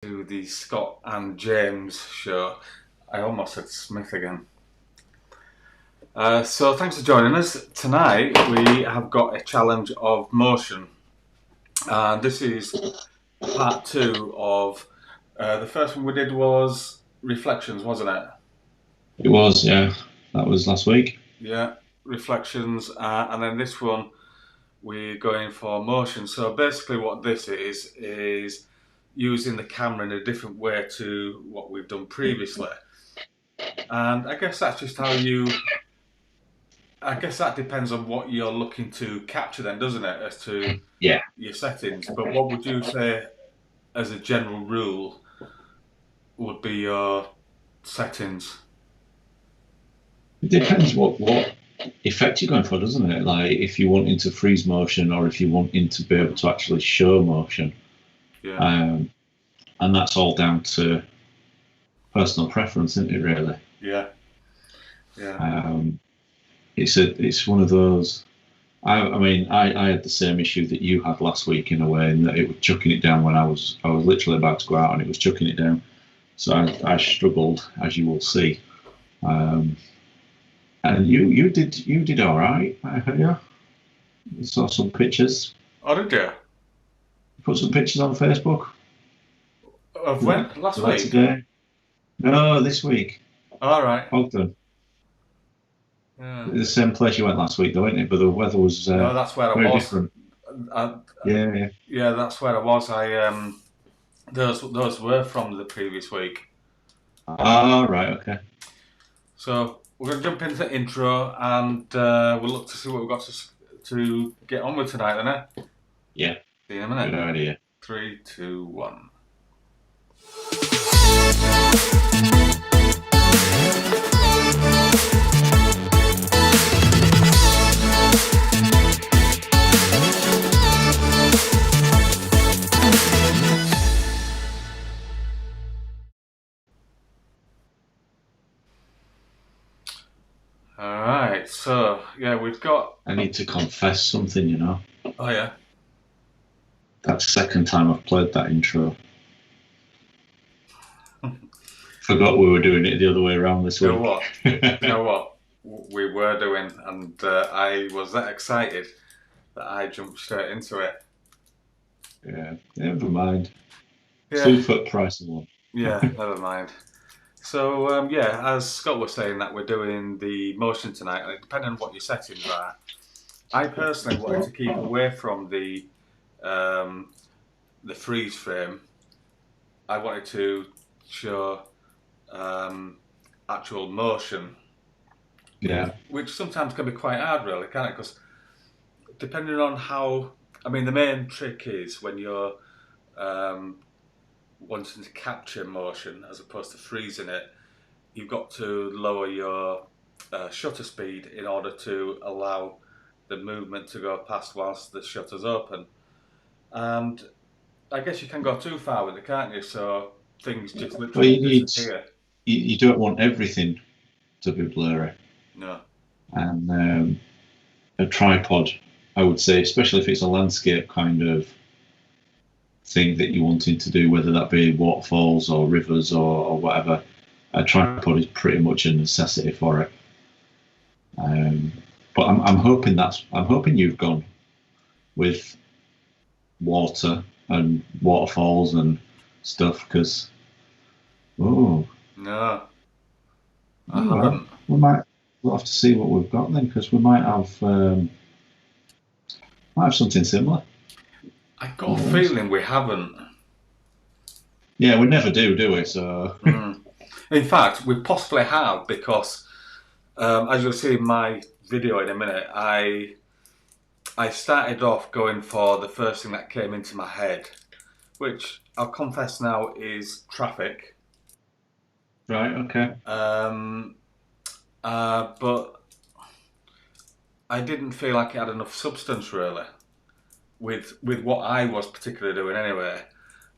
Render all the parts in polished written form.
To the Scott and James show. I almost said Smith again. So thanks for joining us. Tonight we have got a challenge of motion. And this is part two of the first one we did was reflections, wasn't it? It was, yeah. That was last week. Yeah, reflections. And then this one we're going for motion. So basically what this is using the camera in a different way to what we've done previously. And I guess that's just how you. I guess that depends on what you're looking to capture, then, doesn't it, as to Yeah. your settings? But what would you say, as a general rule, would be your settings? It depends what effect you're going for, doesn't it? Like if you want into freeze motion or if you want to be able to actually show motion. Yeah, Um, and that's all down to personal preference, isn't it, really? yeah, yeah. Um, it's one of those. I had the same issue that you had last week in a way, in that it was chucking it down when I was literally about to go out and it was chucking it down. So I struggled, as you will see. Um, and you did all right. I heard you saw some pictures. Oh, did you? Put some pictures on Facebook. Of Was when? that, Last was that week? today? No, this week. All right. Ogden. Yeah. The same place you went last week, though, isn't it? But the weather was No, that's where I very was. different. I, Yeah, yeah. yeah, that's where I was. Those were from the previous week. Ah, right, okay. So we're going to jump into the intro, and we'll look to see what we've got to get on with tonight, then. Yeah, See you in a good minute. idea. Three, two, one. All right. So yeah, we've got. I need to confess something, you know. Oh yeah. That's the second time I've played that intro. Forgot we were doing it the other way around this You know week. what? You know what? We were doing, and I was that excited that I jumped straight into it. Yeah, never mind. Yeah. Food for price of one. Yeah. Never mind. So yeah, as Scott was saying, that we're doing the motion tonight, and depending on what your settings are, I personally wanted to keep away from um, the freeze frame. I wanted to show um, actual motion, Yeah, which sometimes can be quite hard, really, can't it? Because depending on how, I mean, the main trick is when you're um, wanting to capture motion as opposed to freezing it, you've got to lower your shutter speed in order to allow the movement to go past whilst the shutter's open. And I guess you can go too far with it, can't you? So things just well, literally you need disappear. you don't want everything to be blurry, No. and a tripod, I would say, especially if it's a landscape kind of thing that you're wanting to do, whether that be waterfalls or rivers or whatever, a tripod is pretty much a necessity for it. Um, but I'm hoping you've gone with water and waterfalls and stuff because oh, No, I oh well, haven't. we'll have to see what we've got then because we might have something similar. I got a Always. feeling we haven't. Yeah, we never do we? So Mm. In fact, we possibly have because, as you'll see in my video in a minute, I started off going for the first thing that came into my head, which I'll confess now is traffic. right, okay, Um, but I didn't feel like it had enough substance really with what I was particularly doing anyway.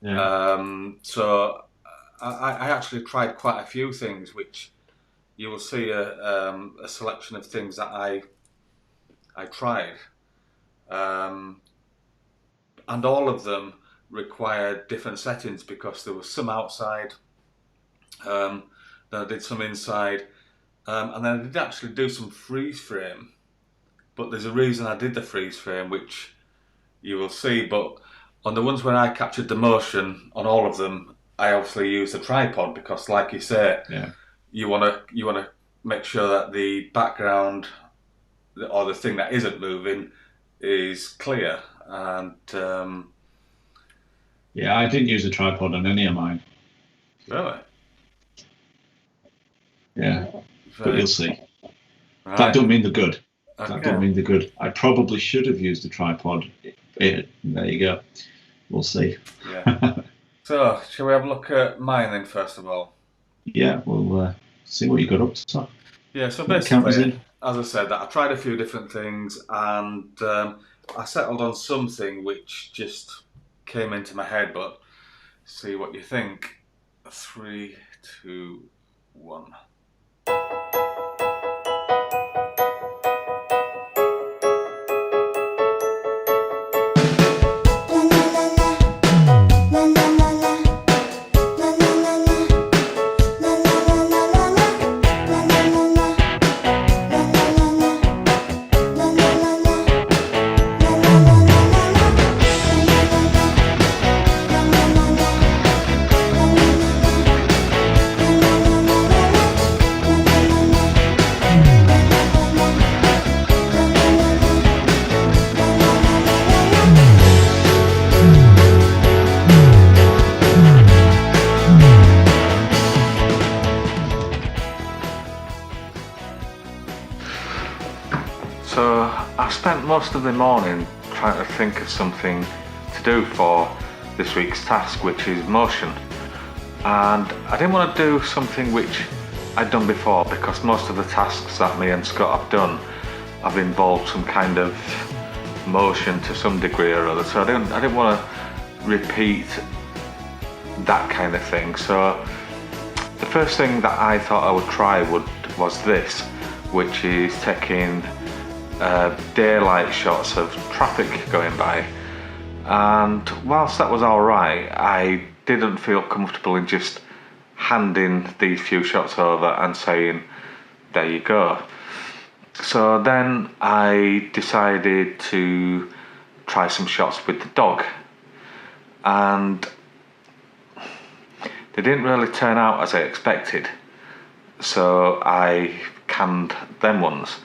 yeah. So I actually tried quite a few things, which you will see a selection of things that I tried, um, and all of them required different settings because there was some outside, then I did some inside, and then I did actually do some freeze frame. But there's a reason I did the freeze frame, which you will see. But on the ones where I captured the motion, on all of them, I obviously used a tripod because, like you say, Yeah. you wanna make sure that the background or the thing that isn't moving is clear. And Yeah, I didn't use a tripod on any of mine. really, Yeah, but you'll see. That right, don't mean they're good. That okay, don't mean they're good. I probably should have used a tripod. There you go. We'll see. yeah. So, shall we have a look at mine then first of all? Yeah, we'll see what you got up to. Yeah, so What count was basically, in? as I said, that I tried a few different things, and I settled on something which just came into my head. But see what you think. 3, 2, 1. So I spent most of the morning trying to think of something to do for this week's task, which is motion. And I didn't want to do something which I'd done before, because most of the tasks that me and Scott have done have involved some kind of motion to some degree or other. So I didn't want to repeat that kind of thing. So the first thing that I thought I would try was this, which is taking daylight shots of traffic going by. And whilst that was alright, I didn't feel comfortable in just handing these few shots over and saying, there you go. So then I decided to try some shots with the dog, and they didn't really turn out as I expected, so I canned them ones.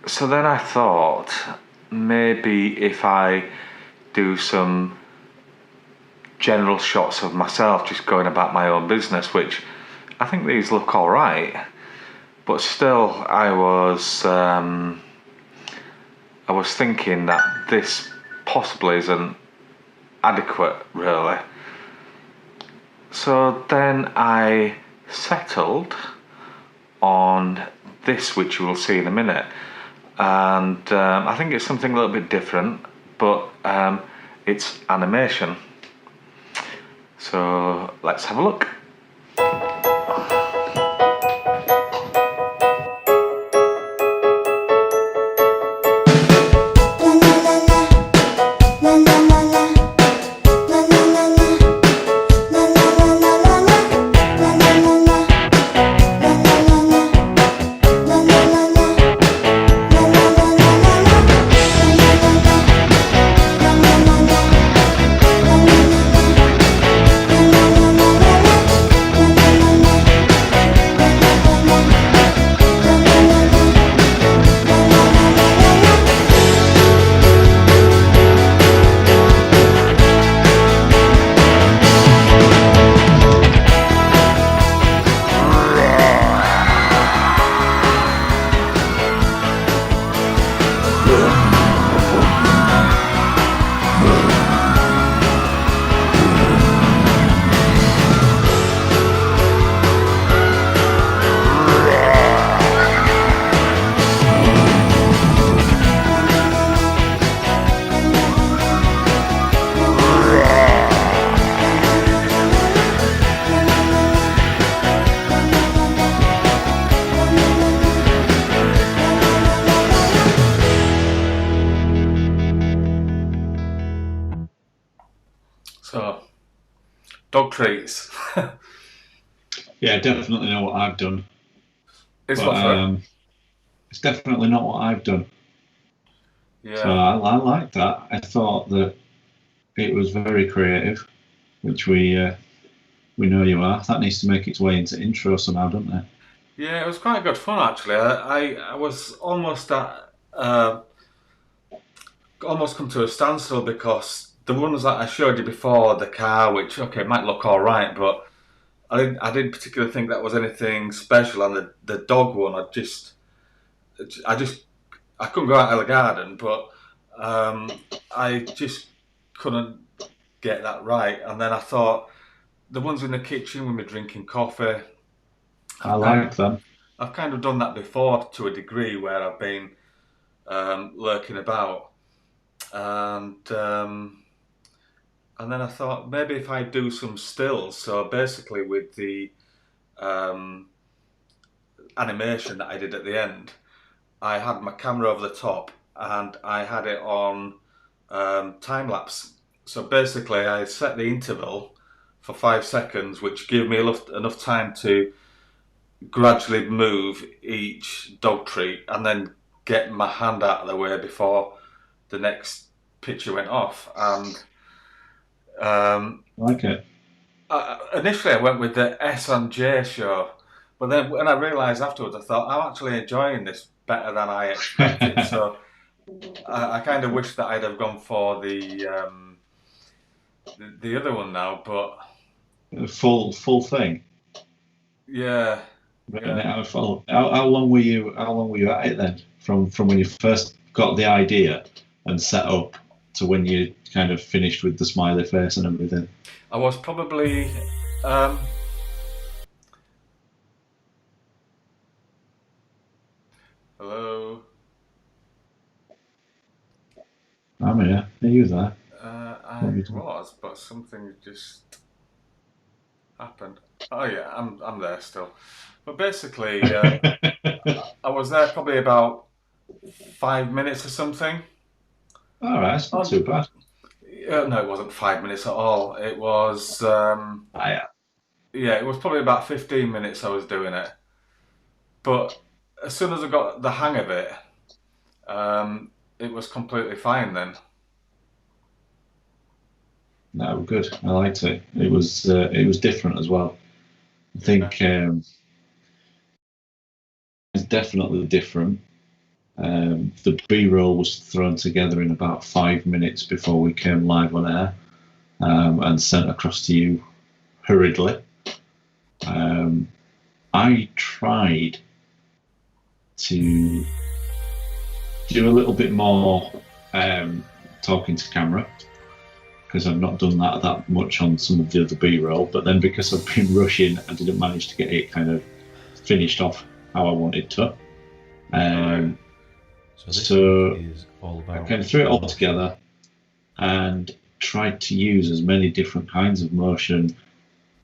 So then I thought, maybe if I do some general shots of myself just going about my own business, which I think these look alright, but still I was thinking that this possibly isn't adequate, really. So then I settled on this, which you will see in a minute, and I think it's something a little bit different, but it's animation. So let's have a look. dog treats. Yeah, definitely know what I've done, It's but what, sorry? it's definitely not what I've done. So Yeah. I like that. I thought that it was very creative, which we know you are. That needs to make its way into intro somehow, doesn't it? Yeah, it was quite good fun actually. I was uh, almost come to a standstill because the ones that I showed you before, the car, which okay might look all right, but I didn't particularly think that was anything special. And the dog one, I just I couldn't go out of the garden, but I just couldn't get that right. And then I thought the ones in the kitchen with me drinking coffee, I I've kind like them. I've kind of done that before to a degree where I've been lurking about, and and then I thought maybe if I do some stills. So basically, with the um, animation that I did at the end, I had my camera over the top and I had it on time lapse. So basically, I set the interval for 5 seconds, which gave me enough time to gradually move each dog treat and then get my hand out of the way before the next picture went off. And um, I like it. initially, I went with the S and J show, but then when I realised afterwards, I thought I'm actually enjoying this better than I expected. So I kind of wish that I'd have gone for the other one now, but Full thing. yeah, Written it yeah. out full. How long were you? How long were you at it then? From when you first got the idea and set up to when you kind of finished with the smiley face and everything. I was probably um, hello. I'm here. Are you there? What I have you done? was, but something just happened. Oh yeah, I'm there still. But basically, I was there probably about 5 minutes or something. All right, it's not And too bad. no, it wasn't 5 minutes at all. It was I, yeah, it was probably about 15 minutes I was doing it. But as soon as I got the hang of it, it was completely fine then. no, good. I liked it. It was different as well. I Yeah. think it's definitely different. The B-roll was thrown together in about 5 minutes before we came live on air and sent across to you hurriedly. Um, I tried to do a little bit more talking to camera because I've not done that much on some of the other B-roll. But then because I've been rushing, I didn't manage to get it kind of finished off how I wanted to. All right. Um, So this so week is all I about kind of threw it all motion. together and tried to use as many different kinds of motion,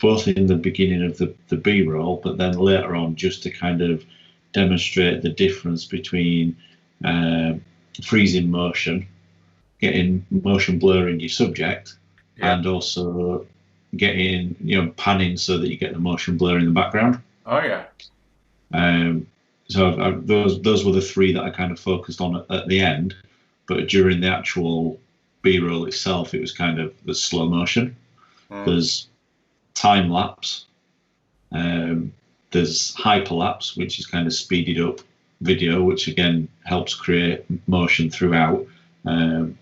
both in the beginning of the B-roll, but then later on just to kind of demonstrate the difference between uh, freezing motion, getting motion blur in your subject, Yeah. and also getting panning so that you get the motion blur in the background. Oh yeah. Um, so those were the three that I kind of focused on at the end, but during the actual B-roll itself, it was kind of the slow motion. Mm. There's time lapse, um, there's hyperlapse, which is kind of speeded up video, which again helps create motion throughout. Um,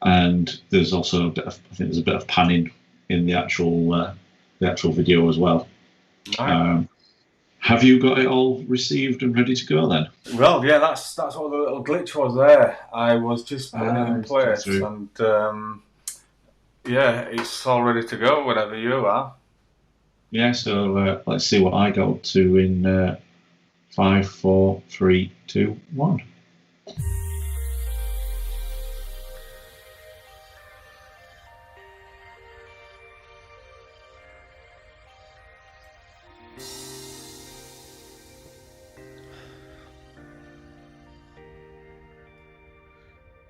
and there's also I think there's a bit of panning in the actual video as well. Right. Um, have you got it all received and ready to go then? Well, yeah, that's what the little glitch was there. I was just putting it in It's come place, through. and yeah, it's all ready to go whenever you are. Yeah, so let's see what I got up to in 5, 4, 3, 2, 1.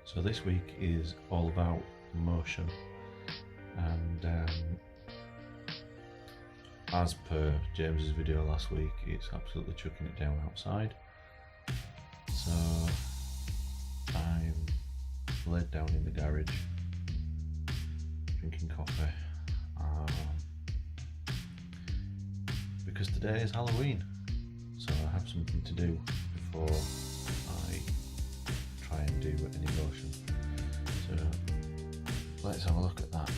So this week is all about motion, and as per James's video last week, it's absolutely chucking it down outside. So I'm laid down in the garage drinking coffee, because today is Halloween, so I have something to do before I try and do any motion. So let's have a look at that.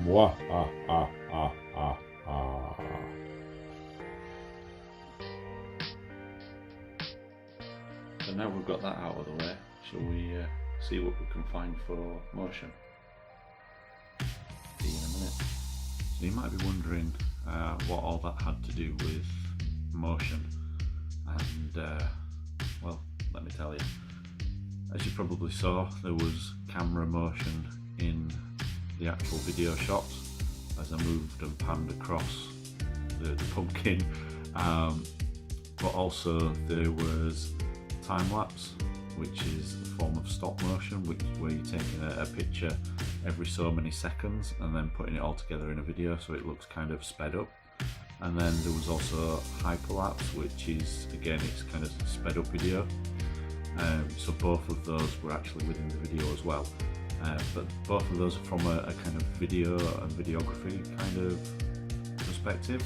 Wah, ah, ah, ah, ah, ah. So now we've got that out of the way, shall we see what we can find for motion? See you in a minute. So you might be wondering what all that had to do with motion, and well, let me tell you. As you probably saw, there was camera motion in the actual video shots as I moved and panned across the pumpkin, but also there was time lapse, which is a form of stop motion, where you're taking a picture every so many seconds and then putting it all together in a video so it looks kind of sped up. And then there was also hyperlapse, which is, again, it's kind of sped up video. So both of those were actually within the video as well. But both of those are from a kind of video and videography kind of perspective.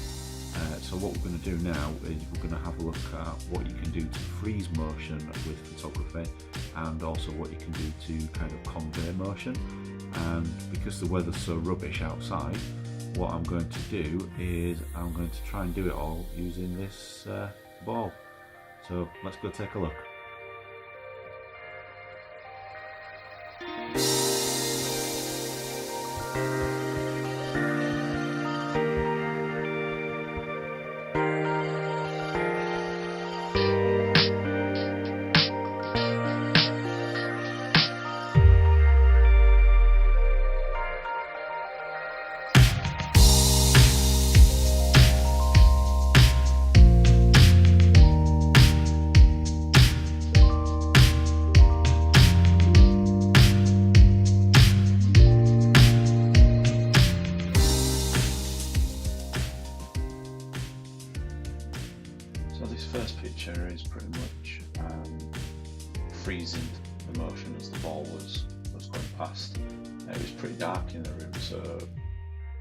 So what we're going to do now is we're going to have a look at what you can do to freeze motion with photography, and also what you can do to kind of convey motion. And because the weather's so rubbish outside, what I'm going to do is I'm going to try and do it all using this ball. So let's go take a look. past. It was pretty dark in the room, so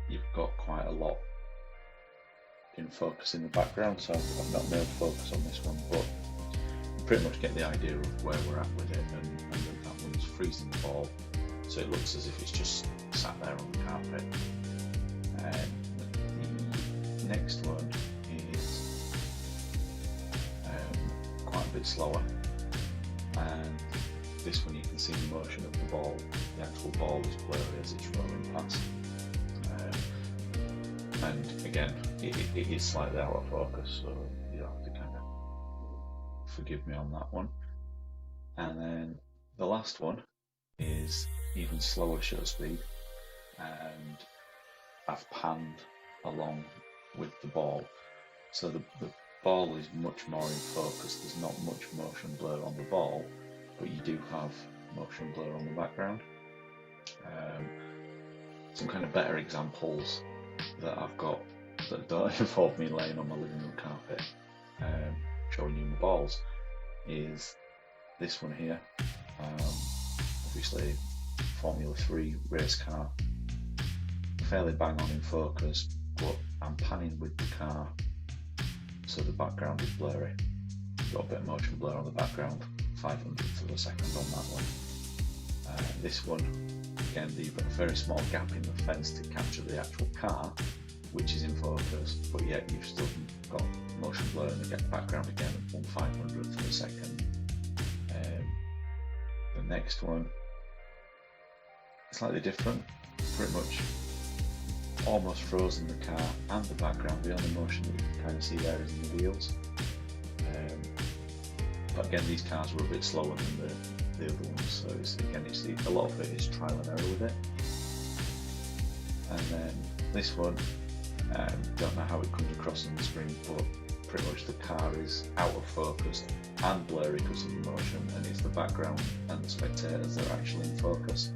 you've got quite a lot in focus in the background, so I've not nailed focus on this one, but you pretty much get the idea of where we're at with it, and that one's freezing the ball, so it looks as if it's just sat there on the carpet. The next one is quite a bit slower, and this one you can see the motion of the ball. The actual ball is blurry as it's rolling past, and again it is slightly out of focus, so you have to kind of forgive me on that one. And then the last one is even slower shutter speed, and I've panned along with the ball, so the ball is much more in focus. There's not much motion blur on the ball, but you do have motion blur on the background. Some kind of better examples that I've got that don't involve me laying on my living room carpet showing you my balls is this one here. Obviously Formula 3 race car, fairly bang on in focus, but I'm panning with the car, so the background is blurry. Got a bit of motion blur on the background, 500th of a second on that one. This one, again, you've got a very small gap in the fence to capture the actual car, which is in focus, but yet you've still got motion blur in the background again at 1/500th of a second. The next one, slightly different, pretty much almost frozen the car and the background. The only motion that you can kind of see there is in the wheels. But again, these cars were a bit slower than the other ones, so a lot of it is trial and error with it. And then this one, don't know how it comes across on the screen, but pretty much the car is out of focus and blurry because of the motion, and it's the background and the spectators that are actually in focus.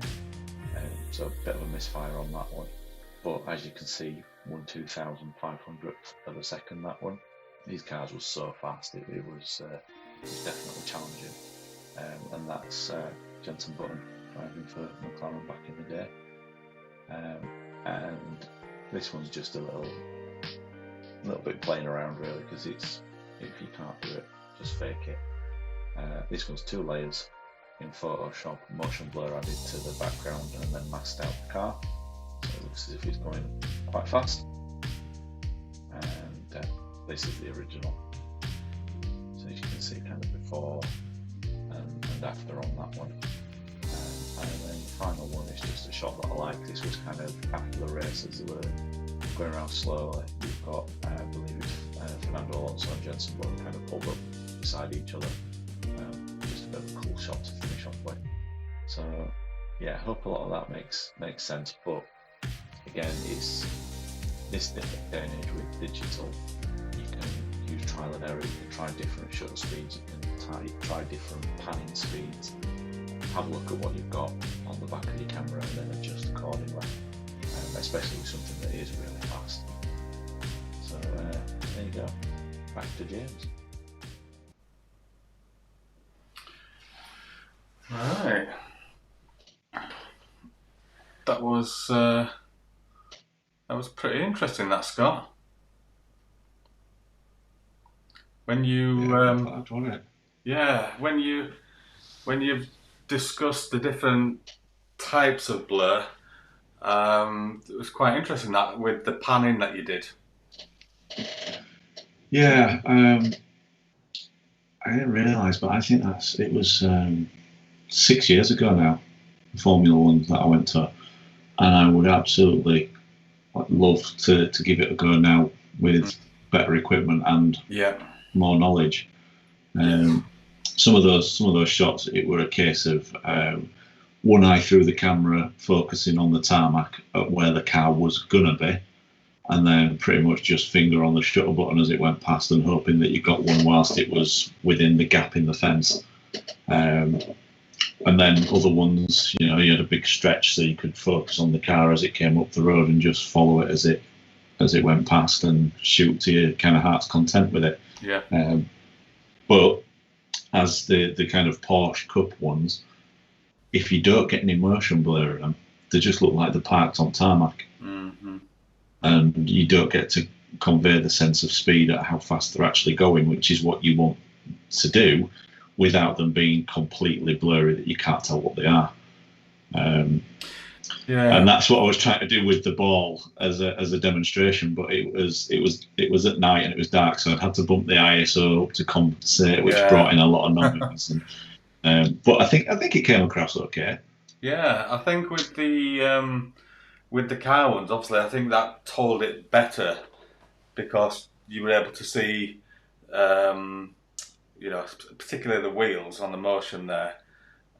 So a bit of a misfire on that one. But as you can see, 1/2500th of a second, that one. These cars were so fast, it was definitely challenging. And that's Jensen Button driving for McLaren back in the day. And this one's just a little bit playing around really, because if you can't do it, just fake it. This one's 2 layers in Photoshop, motion blur added to the background, and then masked out the car. So it looks as if it's going quite fast. And this is the original. So as you can see, kind of before and after on that one. And then the final one is just a shot that I like. This was kind of after the race as they were going around slowly. You've got, I believe it's Fernando Alonso and Jensen Button kind of pulled up beside each other. Just a bit of a cool shot to finish off with. So yeah, I hope a lot of that makes sense. But again, it's this day and age with digital. You can use trial and error. You can try different shutter speeds. You can try different panning speeds. Have a look at what you've got on the back of your camera and then adjust accordingly. Especially with something that is really fast. So there you go. Back to James. Right. That was pretty interesting, that, Scott. When you when you've discussed the different types of blur, it was quite interesting that with the panning that you did. Yeah, I didn't realise, but I think it was 6 years ago now, the Formula One that I went to, and I would absolutely love to give it a go now with better equipment and more knowledge. Some of those shots, it were a case of one eye through the camera focusing on the tarmac at where the car was gonna be, and then pretty much just finger on the shutter button as it went past and hoping that you got one whilst it was within the gap in the fence. And then other ones, you had a big stretch so you could focus on the car as it came up the road and just follow it as it went past and shoot to your kind of heart's content with it. Yeah. But as the kind of Porsche Cup ones, if you don't get any motion blur in them, they just look like they're parked on tarmac, Mm-hmm. and you don't get to convey the sense of speed at how fast they're actually going, which is what you want to do, without them being completely blurry that you can't tell what they are. Um, and Yeah. that's what I was trying to do with the ball as a demonstration. But it was at night and it was dark, so I'd had to bump the ISO up to compensate, which brought Yeah. in a lot of noise. But I think it came across okay. Yeah. I think with the car ones, obviously, I think that told it better because you were able to see, um, particularly the wheels on the motion there.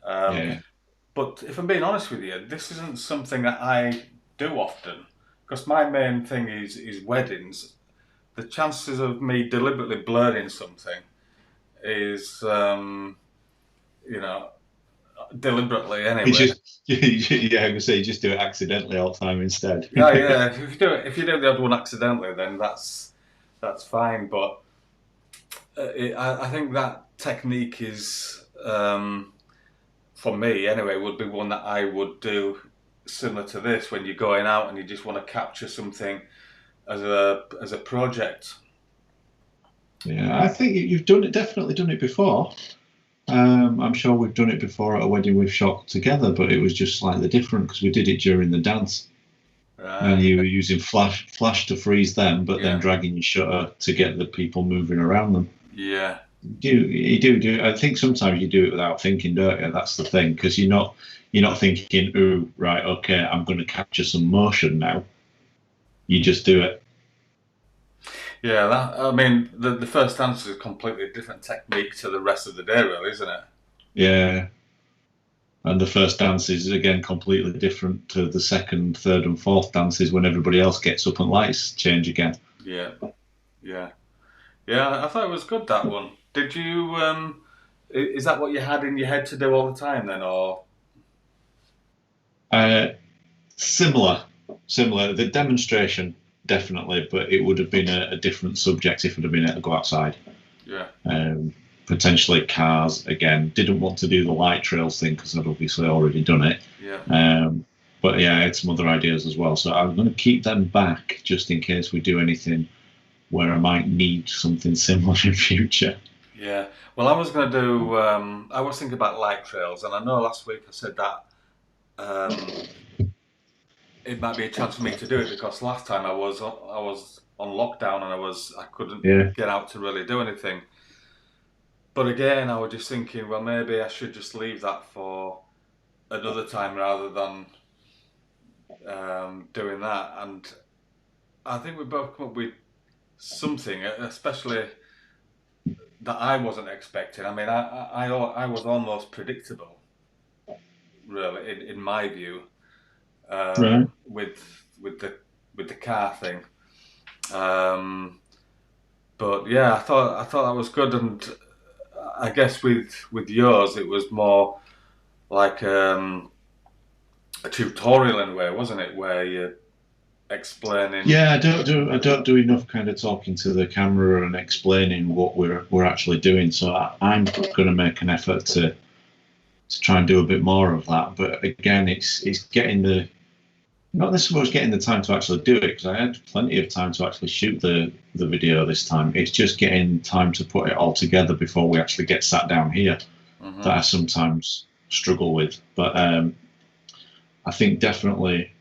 Um, Yeah, but if I'm being honest with you, this isn't something that I do often because my main thing is weddings. The chances of me deliberately blurring something is, you know, deliberately you anyway. just yeah, I would say you just do it accidentally all the time instead. Yeah, yeah. If you do the odd one accidentally, then that's fine. But I think that technique is, for me anyway, would be one that I would do similar to this when you're going out and you just want to capture something as a project. Yeah, I think you've definitely done it before. I'm sure we've done it before at a wedding we've shot together, but it was just slightly different because we did it during the dance, and you Yeah, were using flash to freeze them, but then yeah, dragging your shutter to get the people moving around them. yeah, You do. I think sometimes you do it without thinking, don't you? That's the thing, because you're not thinking, "Ooh, right, okay, I'm going to capture some motion now." You just do it. yeah. I mean, the first dance is a completely different technique to the rest of the day, really, isn't it? Yeah. And the first dance is again completely different to the second, third, and fourth dances when everybody else gets up and lights change again. Yeah, yeah, yeah. I thought it was good that one. Did you? Is that what you had in your head to do all the time then, or? Uh, similar. The demonstration definitely, but it would have been a different subject if it had been able to go outside. Yeah, Um, Potentially cars again. Didn't want to do the light trails thing because I'd obviously already done it. yeah. Um, but yeah, I had some other ideas as well. So I'm going to keep them back just in case we do anything where I might need something similar in future. Yeah. Well, I was going to do. I was thinking about light trails, and I know last week I said that it might be a chance for me to do it because last time I was on lockdown and I couldn't Yeah. get out to really do anything. But again, I was just thinking, well, maybe I should just leave that for another time rather than doing that. And I think we both come up with something, especially that I wasn't expecting. I mean, I was almost predictable, really, in my view, Right. with the car thing. Um, but yeah, I thought that was good, and I guess with yours, it was more like a tutorial in a way, wasn't it? Where you're explaining. Yeah, I don't do enough kind of talking to the camera and explaining what we're actually doing. So I'm going to make an effort to try and do a bit more of that. But again, it's getting the not necessarily getting the time to actually do it because I had plenty of time to actually shoot the video this time. It's just getting time to put it all together before we actually get sat down here that Hmm. I sometimes struggle with. But I think definitely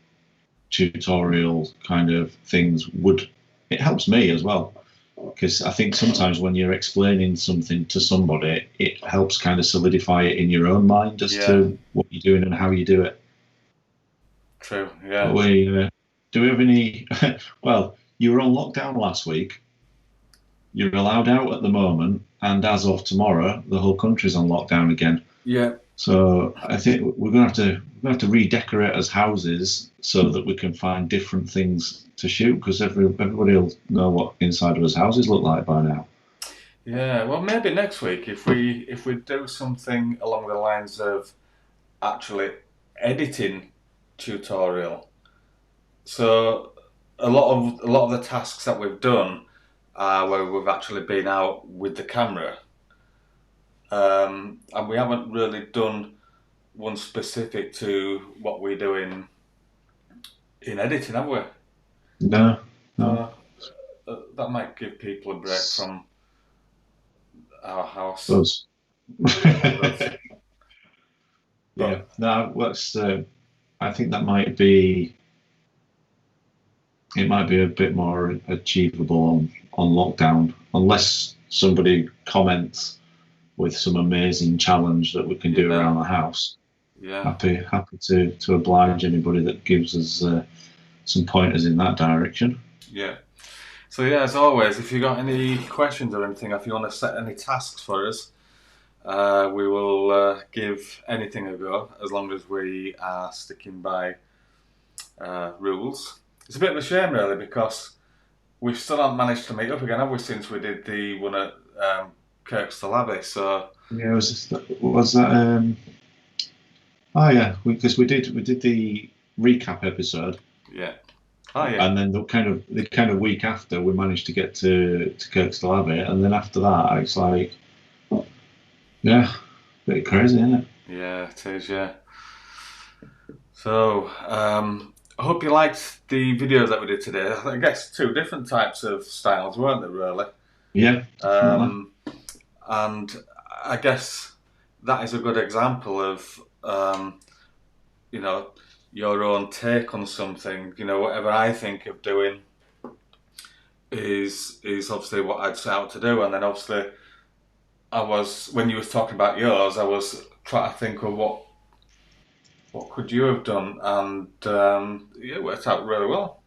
tutorial kind of things would it helps me as well because I think sometimes when you're explaining something to somebody, it helps kind of solidify it in your own mind as Yeah, to what you're doing and how you do it. true. But Yeah. do we have any? Well, you were on lockdown last week. You're allowed out at the moment, and as of tomorrow, the whole country's on lockdown again. Yeah. So I think we're gonna have to redecorate as houses so that we can find different things to shoot because everybody will know what inside of us houses look like by now. Yeah. Well, maybe next week if we do something along the lines of actually editing tutorial. So a lot of the tasks that we've done are where we've actually been out with the camera, and we haven't really done one specific to what we do in editing, have we? No, no. So that might give people a break from our house. Those. But Yeah, no, that's. I think that might be. It might be a bit more achievable on lockdown, unless somebody comments with some amazing challenge that we can do yeah, around the house. yeah, Happy to oblige anybody that gives us some pointers in that direction. yeah. So yeah, as always, if you got any questions or anything, if you want to set any tasks for us, we will give anything a go as long as we are sticking by rules. It's a bit of a shame, really, because we still haven't managed to meet up again, have we, since we did the one at Kirkstall Abbey? So Yeah, was that? Oh yeah, because we did the recap episode, yeah, oh yeah, and then the week after we managed to get to Kirkstall Abbey, and then after that it's like, yeah, a bit crazy, isn't it? yeah, it is, yeah. So I hope you liked the videos that we did today. I guess two different types of styles, weren't there, really? Yeah, definitely. And I guess that is a good example of you know, your own take on something. You know, whatever I think of doing is obviously what I'd set out to do, and then obviously I was, when you were talking about yours, I was trying to think of what could you have done, and yeah, it worked out really well.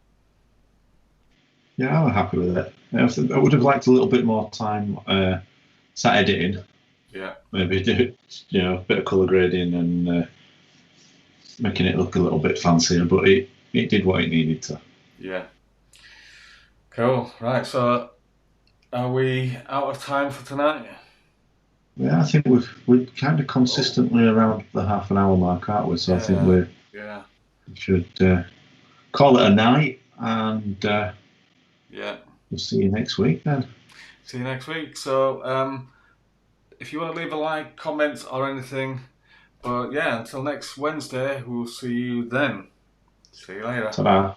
Yeah, I'm happy with it. I would have liked a little bit more time sat editing. Yeah, Maybe do a bit of colour grading and making it look a little bit fancier, but it did what it needed to. yeah, cool. Right, so are we out of time for tonight? Yeah, I think we're kind of consistently around the half an hour mark, aren't we? So I think Yeah, yeah, we should call it a night, and yeah. we'll see you next week then. See you next week. So if you want to leave a like, comment, or anything, but yeah, until next Wednesday, we'll see you then. See you later. Ta-da.